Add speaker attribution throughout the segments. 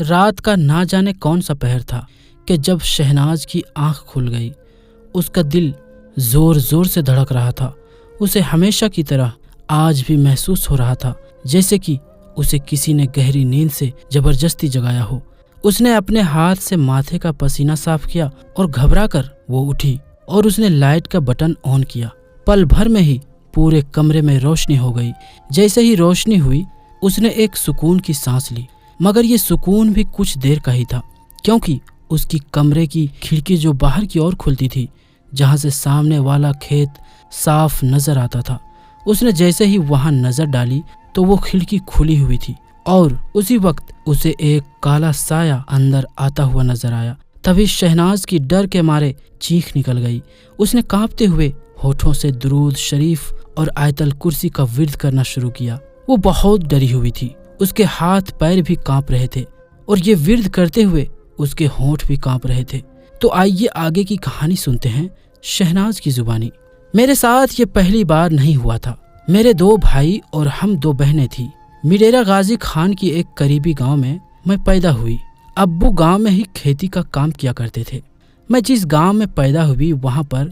Speaker 1: رات کا نہ جانے کون سا پہر تھا کہ جب شہناز کی آنکھ کھل گئی۔ اس کا دل زور زور سے دھڑک رہا تھا۔ اسے ہمیشہ کی طرح آج بھی محسوس ہو رہا تھا جیسے کہ اسے کسی نے گہری نیند سے زبردستی جگایا ہو۔ اس نے اپنے ہاتھ سے ماتھے کا پسینہ صاف کیا اور گھبرا کر وہ اٹھی اور اس نے لائٹ کا بٹن آن کیا۔ پل بھر میں ہی پورے کمرے میں روشنی ہو گئی۔ جیسے ہی روشنی ہوئی اس نے ایک سکون کی سانس لی، مگر یہ سکون بھی کچھ دیر کا ہی تھا، کیونکہ اس کی کمرے کی کھڑکی جو باہر کی اور کھلتی تھی، جہاں سے سامنے والا کھیت صاف نظر آتا تھا، اس نے جیسے ہی وہاں نظر ڈالی تو وہ کھڑکی کھلی ہوئی تھی اور اسی وقت اسے ایک کالا سایہ اندر آتا ہوا نظر آیا۔ تبھی شہناز کی ڈر کے مارے چیخ نکل گئی۔ اس نے کانپتے ہوئے ہونٹوں سے درود شریف اور آیت الکرسی کا ورد کرنا شروع کیا۔ وہ بہت ڈری ہوئی تھی، اس کے ہاتھ پیر بھی کانپ رہے تھے اور یہ ورد کرتے ہوئے اس کے ہونٹ بھی کانپ رہے تھے۔ تو آئیے آگے کی کہانی سنتے ہیں شہناز کی زبانی۔ میرے ساتھ یہ پہلی بار نہیں ہوا تھا۔ میرے 2 بھائی اور ہم 2 بہنیں تھیں۔ مڈیرا غازی خان کی ایک قریبی گاؤں میں پیدا ہوئی۔ ابو گاؤں میں ہی کھیتی کا کام کیا کرتے تھے۔ میں جس گاؤں میں پیدا ہوئی وہاں پر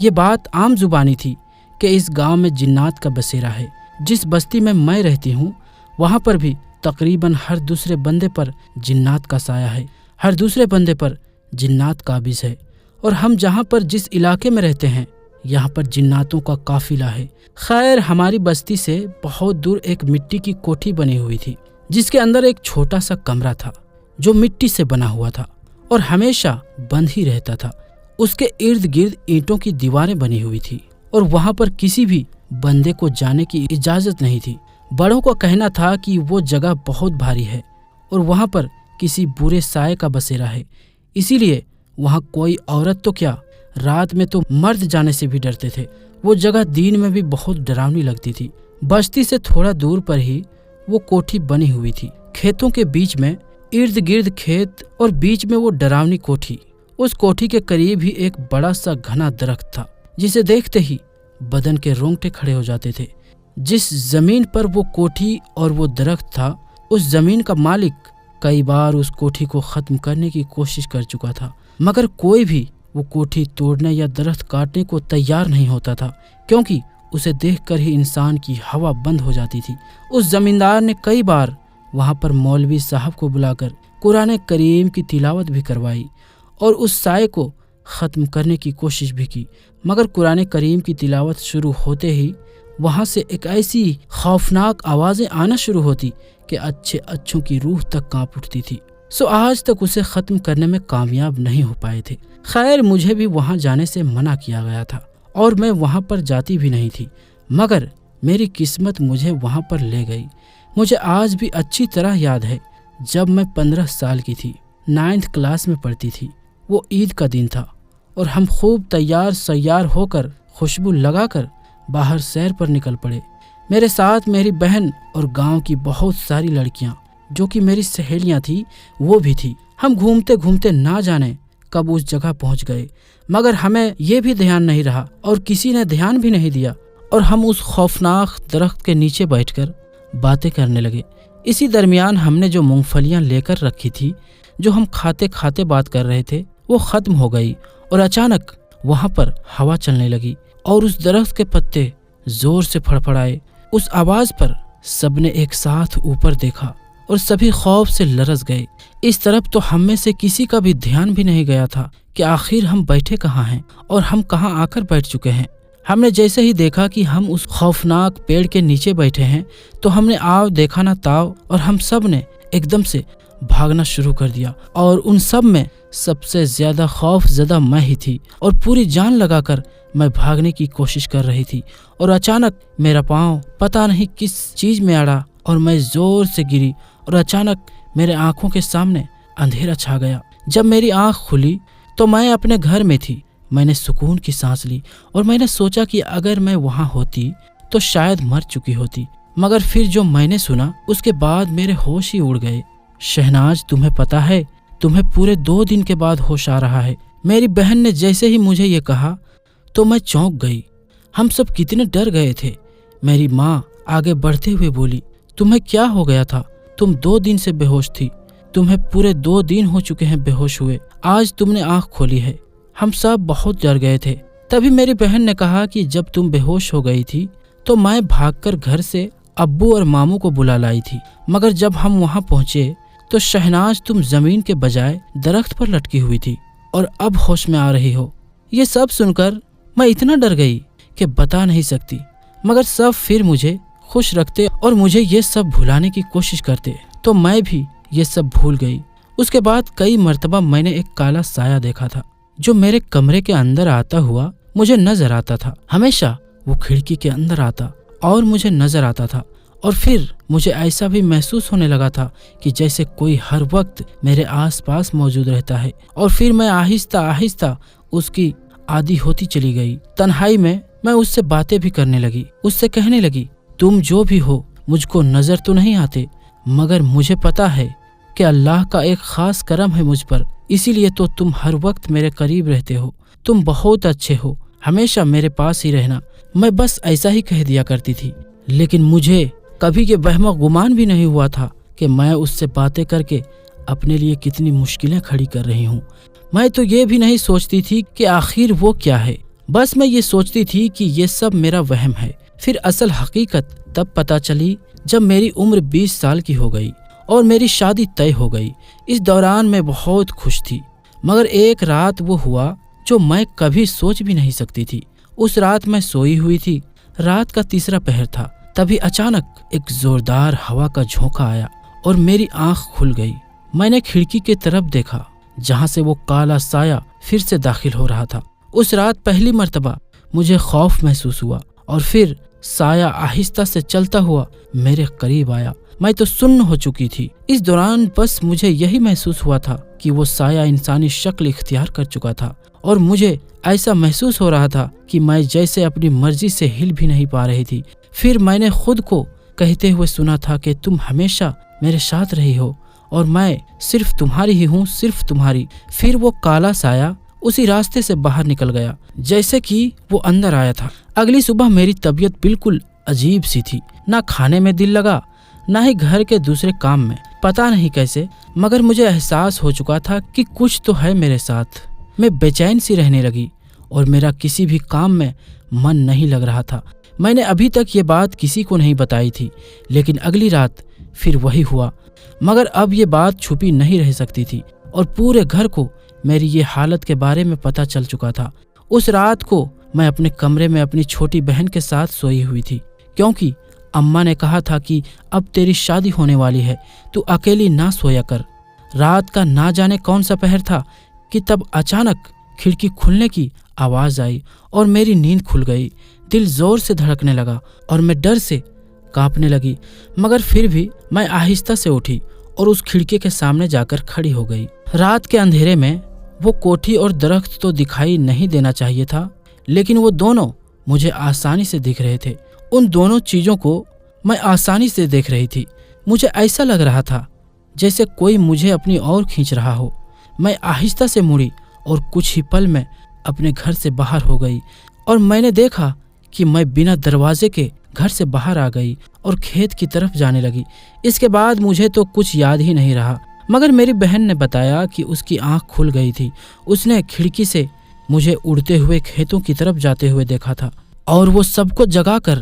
Speaker 1: یہ بات عام زبانی تھی کہ اس گاؤں میں جنات کا بسیرا ہے۔ جس بستی میں رہتی ہوں وہاں پر بھی تقریباً ہر دوسرے بندے پر جنات کا سایہ ہے، ہر دوسرے بندے پر جنات قابض ہے، اور ہم جہاں پر جس علاقے میں رہتے ہیں یہاں پر جناتوں کا قافلہ ہے۔ خیر، ہماری بستی سے بہت دور ایک مٹی کی کوٹھی بنی ہوئی تھی جس کے اندر ایک چھوٹا سا کمرہ تھا جو مٹی سے بنا ہوا تھا اور ہمیشہ بند ہی رہتا تھا۔ اس کے ارد گرد اینٹوں کی دیواریں بنی ہوئی تھی اور وہاں پر کسی بھی بندے کو جانے کی اجازت نہیں تھی۔ بڑوں کا کہنا تھا کہ وہ جگہ بہت بھاری ہے اور وہاں پر کسی برے سائے کا بسیرا ہے، اسی لیے وہاں کوئی عورت تو کیا، رات میں تو مرد جانے سے بھی ڈرتے تھے۔ وہ جگہ دین میں بھی بہت ڈراؤنی لگتی تھی۔ بستی سے تھوڑا دور پر ہی وہ کوٹھی بنی ہوئی تھی، کھیتوں کے بیچ میں، ارد گرد کھیت اور بیچ میں وہ ڈراؤنی کوٹھی۔ اس کوٹھی کے قریب ہی ایک بڑا سا گھنا درخت تھا جسے دیکھتے ہی بدن کے رونگٹے کھڑے ہو جاتے تھے۔ جس زمین پر وہ کوٹھی اور وہ درخت تھا، اس زمین کا مالک کئی بار اس کوٹھی کو ختم کرنے کی کوشش کر چکا تھا، مگر کوئی بھی وہ کوٹھی توڑنے یا درخت کاٹنے کو تیار نہیں ہوتا تھا، کیونکہ اسے دیکھ کر ہی انسان کی ہوا بند ہو جاتی تھی۔ اس زمیندار نے کئی بار وہاں پر مولوی صاحب کو بلا کر قرآن کریم کی تلاوت بھی کروائی اور اس سائے کو ختم کرنے کی کوشش بھی کی، مگر قرآن کریم کی تلاوت شروع ہوتے ہی وہاں سے ایک ایسی خوفناک آوازیں آنا شروع ہوتی کہ اچھوں کی روح تک کانپ اٹھتی تھی۔ آج تک اسے ختم کرنے میں کامیاب نہیں ہو پائے تھے۔ خیر، مجھے بھی وہاں جانے سے منع کیا گیا تھا اور میں وہاں پر جاتی بھی نہیں تھی، مگر میری قسمت مجھے وہاں پر لے گئی۔ مجھے آج بھی اچھی طرح یاد ہے جب میں 15 سال کی تھی، 9th کلاس میں پڑھتی تھی۔ وہ عید کا دن تھا اور ہم خوب تیار سیار ہو کر خوشبو لگا کر باہر سیر پر نکل پڑے۔ میرے ساتھ میری بہن اور گاؤں کی بہت ساری لڑکیاں جو کہ میری سہیلیاں تھیں وہ بھی تھی۔ ہم گھومتے گھومتے نہ جانے کب اس جگہ پہنچ گئے، مگر ہمیں یہ بھی دھیان نہیں رہا اور کسی نے دھیان بھی نہیں دیا، اور ہم اس خوفناک درخت کے نیچے بیٹھ کر باتیں کرنے لگے۔ اسی درمیان ہم نے جو مونگ پھلیاں لے کر رکھی تھی، جو ہم کھاتے کھاتے بات کر رہے تھے، وہ ختم ہو گئی اور اچانک وہاں پر ہوا چلنے لگی اور اس درخت کے پتے زور سے پھڑپھڑائے۔ اس آواز پر سب نے ایک ساتھ اوپر دیکھا اور سبھی خوف سے لرز گئے۔ اس طرف تو ہم میں سے کسی کا بھی دھیان بھی نہیں گیا تھا کہ آخر ہم بیٹھے کہاں ہیں اور ہم کہاں آ کر بیٹھ چکے ہیں۔ ہم نے جیسے ہی دیکھا کہ ہم اس خوفناک پیڑ کے نیچے بیٹھے ہیں تو ہم نے آؤ دیکھا نہ تاؤ، اور ہم سب نے ایک دم سے بھاگنا شروع کر دیا، اور ان سب میں سب سے زیادہ خوف زدہ میں ہی تھی، اور پوری جان لگا کر میں بھاگنے کی کوشش کر رہی تھی، اور اچانک میرا پاؤں پتہ نہیں کس چیز میں اڑا اور میں زور سے گری، اور اچانک میرے آنکھوں کے سامنے اندھیرا چھا گیا۔ جب میری آنکھ کھلی تو میں اپنے گھر میں تھی۔ میں نے سکون کی سانس لی اور میں نے سوچا کہ اگر میں وہاں ہوتی تو شاید مر چکی ہوتی، مگر پھر جو میں نے سنا اس کے بعد میرے ہوش ہی اڑ گئے۔ شہناز، تمہیں پتا ہے تمہیں پورے 2 دن کے بعد ہوش آ رہا ہے۔ میری بہن نے جیسے ہی مجھے یہ کہا تو میں چونک گئی۔ ہم سب کتنے ڈر گئے تھے۔ میری ماں آگے بڑھتے ہوئے بولی، تمہیں کیا ہو گیا تھا؟ تم 2 دن سے بے ہوش تھی۔ تمہیں پورے 2 دن ہو چکے ہیں بے ہوش ہوئے، آج تم نے آنکھ کھولی ہے۔ ہم سب بہت ڈر گئے تھے۔ تبھی میری بہن نے کہا کہ جب تم بے ہوش ہو گئی تھی تو میں بھاگ کر گھر سے ابو اور ماموں کو بلا لائی تھی، مگر جب ہم وہاں پہنچے تو شہناز تم زمین کے بجائے درخت پر لٹکی ہوئی تھی اور اب ہوش میں آ رہی ہو۔ یہ سب سن کر میں اتنا ڈر گئی کہ بتا نہیں سکتی، مگر سب پھر مجھے خوش رکھتے اور مجھے یہ سب بھلانے کی کوشش کرتے تو میں بھی یہ سب بھول گئی۔ اس کے بعد کئی مرتبہ میں نے ایک کالا سایہ دیکھا تھا جو میرے کمرے کے اندر آتا ہوا مجھے نظر آتا تھا۔ ہمیشہ وہ کھڑکی کے اندر آتا اور مجھے نظر آتا تھا، اور پھر مجھے ایسا بھی محسوس ہونے لگا تھا کہ جیسے کوئی ہر وقت میرے آس پاس موجود رہتا ہے، اور پھر میں آہستہ آہستہ اس کی عادی ہوتی چلی گئی۔ تنہائی میں اس سے باتیں بھی کرنے لگی، اس سے کہنے لگی، تم جو بھی ہو مجھ کو نظر تو نہیں آتے، مگر مجھے پتا ہے کہ اللہ کا ایک خاص کرم ہے مجھ پر، اسی لیے تو تم ہر وقت میرے قریب رہتے ہو، تم بہت اچھے ہو، ہمیشہ میرے پاس ہی رہنا۔ میں بس ایسا ہی کہہ دیا کرتی تھی، لیکن مجھے کبھی یہ وہم و گمان بھی نہیں ہوا تھا کہ میں اس سے باتیں کر کے اپنے لیے کتنی مشکلیں کھڑی کر رہی ہوں۔ میں تو یہ بھی نہیں سوچتی تھی کہ آخر وہ کیا ہے، بس میں یہ سوچتی تھی کہ یہ سب میرا وہم ہے۔ پھر اصل حقیقت تب پتہ چلی جب میری عمر 20 سال کی ہو گئی اور میری شادی طے ہو گئی۔ اس دوران میں بہت خوش تھی، مگر ایک رات وہ ہوا جو میں کبھی سوچ بھی نہیں سکتی تھی۔ اس رات میں سوئی ہوئی تھی، رات کا 3 پہر تھا، تبھی اچانک ایک زوردار ہوا کا جھونکا آیا اور میری آنکھ کھل گئی۔ میں نے کھڑکی کی طرف دیکھا جہاں سے وہ کالا سایہ پھر سے داخل ہو رہا تھا۔ اس رات پہلی مرتبہ مجھے خوف محسوس ہوا، اور پھر سایہ آہستہ سے چلتا ہوا میرے قریب آیا۔ میں تو سن ہو چکی تھی۔ اس دوران بس مجھے یہی محسوس ہوا تھا کہ وہ سایہ انسانی شکل اختیار کر چکا تھا، اور مجھے ایسا محسوس ہو رہا تھا کہ میں جیسے اپنی مرضی سے ہل بھی نہیں پا رہی تھی۔ پھر میں نے خود کو کہتے ہوئے سنا تھا کہ تم ہمیشہ میرے ساتھ رہی ہو اور میں صرف تمہاری ہی ہوں، صرف تمہاری۔ پھر وہ کالا سایہ اسی راستے سے باہر نکل گیا جیسے کہ وہ اندر آیا تھا۔ اگلی صبح میری طبیعت بالکل عجیب سی تھی، نہ کھانے میں دل لگا نہ ہی گھر کے دوسرے کام میں، پتہ نہیں کیسے، مگر مجھے احساس ہو چکا تھا کہ کچھ تو ہے میرے ساتھ۔ میں بے چین سی رہنے لگی اور میرا کسی بھی کام میں من نہیں لگ رہا تھا۔ میں نے ابھی تک یہ بات کسی کو نہیں بتائی تھی، لیکن اگلی رات پھر وہی ہوا، مگر اب یہ بات چھپی نہیں رہ سکتی تھی اور پورے گھر کو میری یہ حالت کے بارے میں پتہ چل چکا تھا۔ اس رات کو میں اپنے کمرے میں اپنی چھوٹی بہن کے ساتھ سوئی ہوئی تھی، کیونکہ اماں نے کہا تھا کہ اب تیری شادی ہونے والی ہے، تو اکیلی نہ سویا کر۔ رات کا نہ جانے کون سا پہر تھا کہ تب اچانک کھڑکی کھلنے کی آواز آئی اور میری نیند کھل گئی۔ دل زور سے دھڑکنے لگا اور میں ڈر سے کانپنے لگی، مگر پھر بھی میں آہستہ سے اٹھی اور اس کھڑکی کے سامنے جا کر کھڑی ہو گئی۔ رات کے اندھیرے میں وہ کوٹھی اور درخت تو دکھائی نہیں دینا چاہیے تھا، لیکن وہ دونوں مجھے آسانی سے دکھ رہے تھے۔ ان دونوں چیزوں کو میں آسانی سے دیکھ رہی تھی۔ مجھے ایسا لگ رہا تھا جیسے کوئی مجھے اپنی اور کھینچ رہا ہو۔ میں آہستہ سے مڑی اور کچھ ہی پل میں اپنے گھر سے باہر ہو گئی، اور میں نے دیکھا کہ میں بنا دروازے کے گھر سے باہر آ گئی اور کھیت کی طرف جانے لگی۔ اس کے بعد مجھے تو کچھ یاد ہی نہیں رہا، مگر میری بہن نے بتایا کہ اس کی آنکھ کھل گئی تھی۔ اس نے کھڑکی سے مجھے اڑتے ہوئے کھیتوں کی طرف جاتے ہوئے دیکھا تھا، اور وہ سب کو جگا کر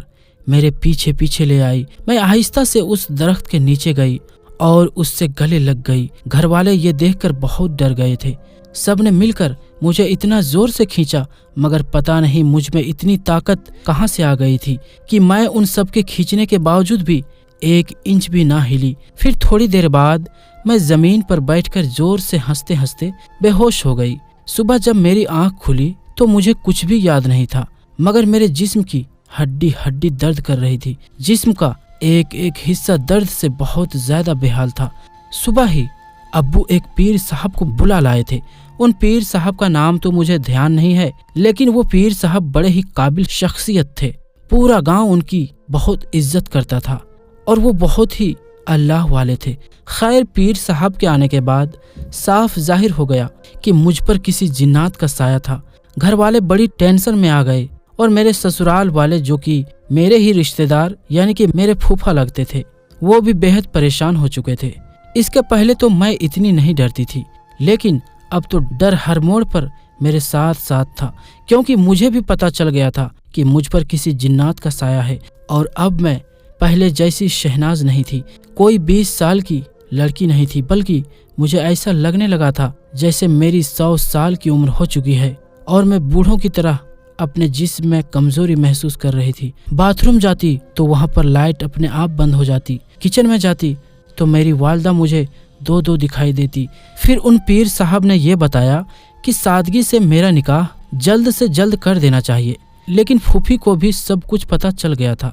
Speaker 1: میرے پیچھے پیچھے لے آئی۔ میں آہستہ سے اس درخت کے نیچے گئی اور اس سے گلے لگ گئی۔ گھر والے یہ دیکھ کر بہت ڈر گئے تھے۔ سب نے مل کر مجھے اتنا زور سے کھینچا، مگر پتہ نہیں مجھ میں اتنی طاقت کہاں سے آ گئی تھی کہ میں ان سب کے کھینچنے کے باوجود بھی 1 انچ بھی نہ ہلی۔ پھر تھوڑی دیر بعد میں زمین پر بیٹھ کر زور سے ہنستے ہنستے بے ہوش ہو گئی۔ صبح جب میری آنکھ کھلی تو مجھے کچھ بھی یاد نہیں تھا، مگر میرے جسم کی ہڈی ہڈی درد کر رہی تھی۔ جسم کا ایک ایک حصہ درد سے بہت زیادہ بے حال تھا۔ صبح ہی ابو ایک پیر صاحب کو بلا لائے تھے۔ ان پیر صاحب کا نام تو مجھے دھیان نہیں ہے، لیکن وہ پیر صاحب بڑے ہی قابل شخصیت تھے۔ پورا گاؤں ان کی بہت عزت کرتا تھا اور وہ بہت ہی اللہ والے تھے۔ خیر، پیر صاحب کے آنے کے بعد صاف ظاہر ہو گیا کہ مجھ پر کسی جنات کا سایہ تھا۔ گھر والے بڑی ٹینشن میں آ گئے، اور میرے سسرال والے جو کہ میرے ہی رشتہ دار یعنی کہ میرے پھوپھا لگتے تھے، وہ بھی بے حد پریشان ہو چکے تھے۔ اس کے پہلے تو میں اتنی نہیں ڈرتی تھی، لیکن اب تو ڈر ہر موڑ پر میرے ساتھ ساتھ تھا، کیونکہ مجھے بھی پتہ چل گیا تھا کہ مجھ پر کسی جنات کا سایہ ہے۔ اور اب میں پہلے جیسی شہناز نہیں تھی، کوئی 20 سال کی لڑکی نہیں تھی، بلکہ مجھے ایسا لگنے لگا تھا جیسے میری 100 سال کی عمر ہو چکی ہے اور میں بوڑھوں کی طرح اپنے جسم میں کمزوری محسوس کر رہی تھی۔ باتھ روم جاتی تو وہاں پر لائٹ اپنے آپ بند ہو جاتی، کچن میں جاتی تو میری والدہ مجھے دو دو دکھائی دیتی۔ پھر ان پیر صاحب نے یہ بتایا کہ سادگی سے میرا نکاح جلد سے جلد کر دینا چاہیے، لیکن پھوپھی کو بھی سب کچھ پتہ چل گیا تھا،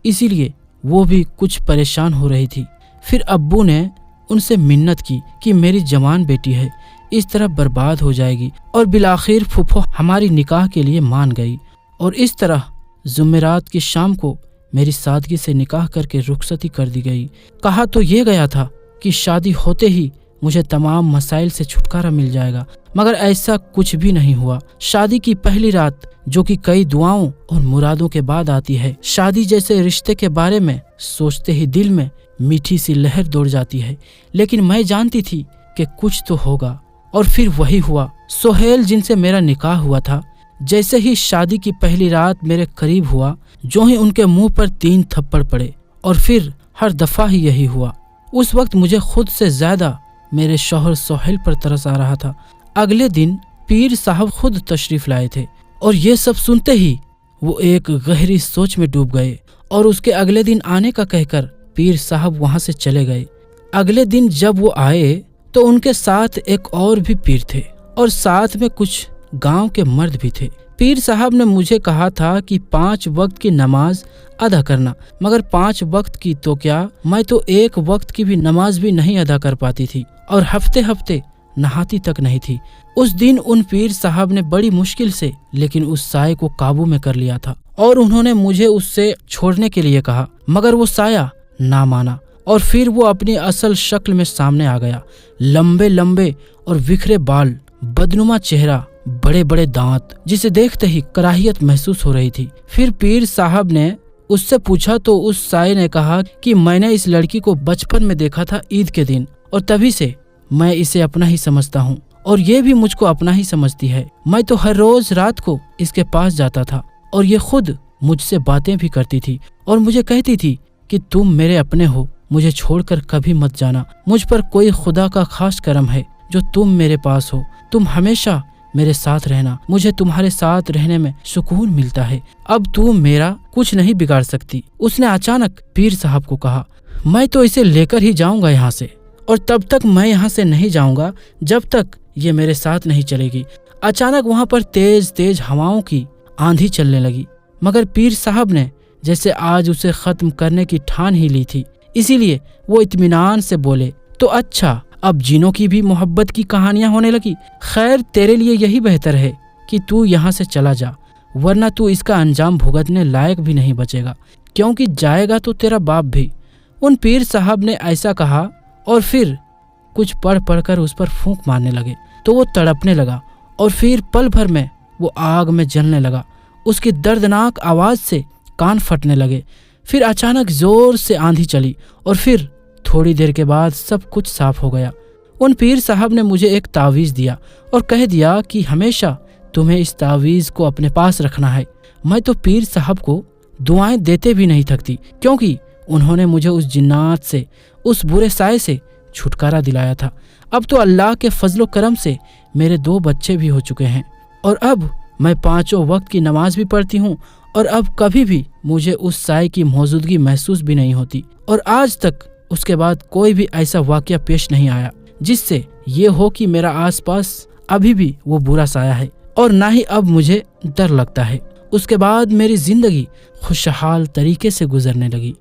Speaker 1: اسی لیے وہ بھی کچھ پریشان ہو رہی تھی۔ پھر ابو نے ان سے منت کی کہ میری جوان بیٹی ہے، اس طرح برباد ہو جائے گی، اور بالآخر پھوپھو ہماری نکاح کے لیے مان گئی، اور اس طرح جمعرات کی شام کو میری سادگی سے نکاح کر کے رخصتی کر دی گئی۔ کہا تو یہ گیا تھا کہ شادی ہوتے ہی مجھے تمام مسائل سے چھٹکارا مل جائے گا، مگر ایسا کچھ بھی نہیں ہوا۔ شادی کی پہلی رات، جو کہ کئی دعاؤں اور مرادوں کے بعد آتی ہے، شادی جیسے رشتے کے بارے میں سوچتے ہی دل میں میٹھی سی لہر دوڑ جاتی ہے، لیکن میں جانتی تھی کہ کچھ تو ہوگا، اور پھر وہی ہوا۔ سہیل جن سے میرا نکاح ہوا تھا، جیسے ہی شادی کی پہلی رات میرے قریب ہوا، جو ہی ان کے منہ پر 3 تھپڑ پڑے، اور پھر ہر دفعہ ہی یہی ہوا۔ اس وقت مجھے خود سے زیادہ میرے شوہر سہیل پر ترس آ رہا تھا۔ اگلے دن پیر صاحب خود تشریف لائے تھے، اور یہ سب سنتے ہی وہ ایک گہری سوچ میں ڈوب گئے، اور اس کے اگلے دن آنے کا کہہ کر پیر صاحب وہاں سے چلے گئے۔ اگلے دن جب وہ آئے تو ان کے ساتھ ایک اور بھی پیر تھے، اور ساتھ میں کچھ گاؤں کے مرد بھی تھے۔ پیر صاحب نے مجھے کہا تھا کہ 5 وقت کی نماز ادا کرنا، مگر 5 وقت کی تو کیا، میں تو 1 وقت کی بھی نماز بھی نہیں ادا کر پاتی تھی، اور ہفتے نہاتی تک نہیں تھی۔ اس دن ان پیر صاحب نے بڑی مشکل سے لیکن اس سائے کو قابو میں کر لیا تھا، اور انہوں نے مجھے اس سے چھوڑنے کے لیے کہا، مگر وہ سایہ نہ مانا، اور پھر وہ اپنی اصل شکل میں سامنے آ گیا۔ لمبے لمبے اور بکھرے بال، بدنما چہرہ، بڑے بڑے دانت، جسے دیکھتے ہی کراہیت محسوس ہو رہی تھی۔ پھر پیر صاحب نے اس سے پوچھا تو اس سائے نے کہا کہ میں نے اس لڑکی کو بچپن میں دیکھا تھا عید کے دن، اور تبھی سے میں اسے اپنا ہی سمجھتا ہوں، اور یہ بھی مجھ کو اپنا ہی سمجھتی ہے۔ میں تو ہر روز رات کو اس کے پاس جاتا تھا، اور یہ خود مجھ سے باتیں بھی کرتی تھی، اور مجھے کہتی تھی کہ تم میرے اپنے ہو، مجھے چھوڑ کر کبھی مت جانا، مجھ پر کوئی خدا کا خاص کرم ہے جو تم میرے پاس ہو، تم ہمیشہ میرے ساتھ رہنا، مجھے تمہارے ساتھ رہنے میں سکون ملتا ہے، اب تم میرا کچھ نہیں بگاڑ سکتی۔ اس نے اچانک پیر صاحب کو کہا، میں تو اسے لے کر ہی جاؤں گا یہاں سے، اور تب تک میں یہاں سے نہیں جاؤں گا جب تک یہ میرے ساتھ نہیں چلے گی۔ اچانک وہاں پر تیز تیز ہواؤں کی آندھی چلنے لگی، مگر پیر صاحب نے جیسے آج اسے ختم کرنے کی ٹھان ہی لی تھی، اسی لیے وہ اطمینان سے بولے، تو اچھا، اب جنوں کی بھی محبت کی کہانیاں ہونے لگی؟ خیر، تیرے لیے یہی بہتر ہے کہ تو یہاں سے چلا جا، ورنہ تو اس کا انجام بھگتنے لائق بھی نہیں بچے گا، کیونکہ جائے گا تو تیرا باپ بھی۔ ان پیر صاحب نے ایسا کہا، اور پھر کچھ پڑھ کر اس پر پھونک مارنے لگے تو وہ تڑپنے لگا، اور پھر پل بھر میں وہ آگ میں جلنے لگا۔ اس کی دردناک آواز سے کان پھٹنے لگے۔ پھر اچانک زور سے آندھی چلی، اور پھر تھوڑی دیر کے بعد سب کچھ صاف ہو گیا۔ ان پیر صاحب نے مجھے ایک تعویذ دیا اور کہہ دیا کہ ہمیشہ تمہیں اس تعویذ کو اپنے پاس رکھنا ہے۔ میں تو پیر صاحب کو دعائیں دیتے بھی نہیں تھکتی، کیونکہ انہوں نے مجھے اس جنات سے، اس برے سائے سے چھٹکارا دلایا تھا۔ اب تو اللہ کے فضل و کرم سے میرے 2 بچے بھی ہو چکے ہیں، اور اب میں 5 وقت کی نماز بھی پڑھتی ہوں، اور اب کبھی بھی مجھے اس سائے کی موجودگی محسوس بھی نہیں ہوتی، اور آج تک اس کے بعد کوئی بھی ایسا واقعہ پیش نہیں آیا جس سے یہ ہو کہ میرا آس پاس ابھی بھی وہ برا سایہ ہے، اور نہ ہی اب مجھے ڈر لگتا ہے۔ اس کے بعد میری زندگی خوشحال طریقے سے گزرنے لگی۔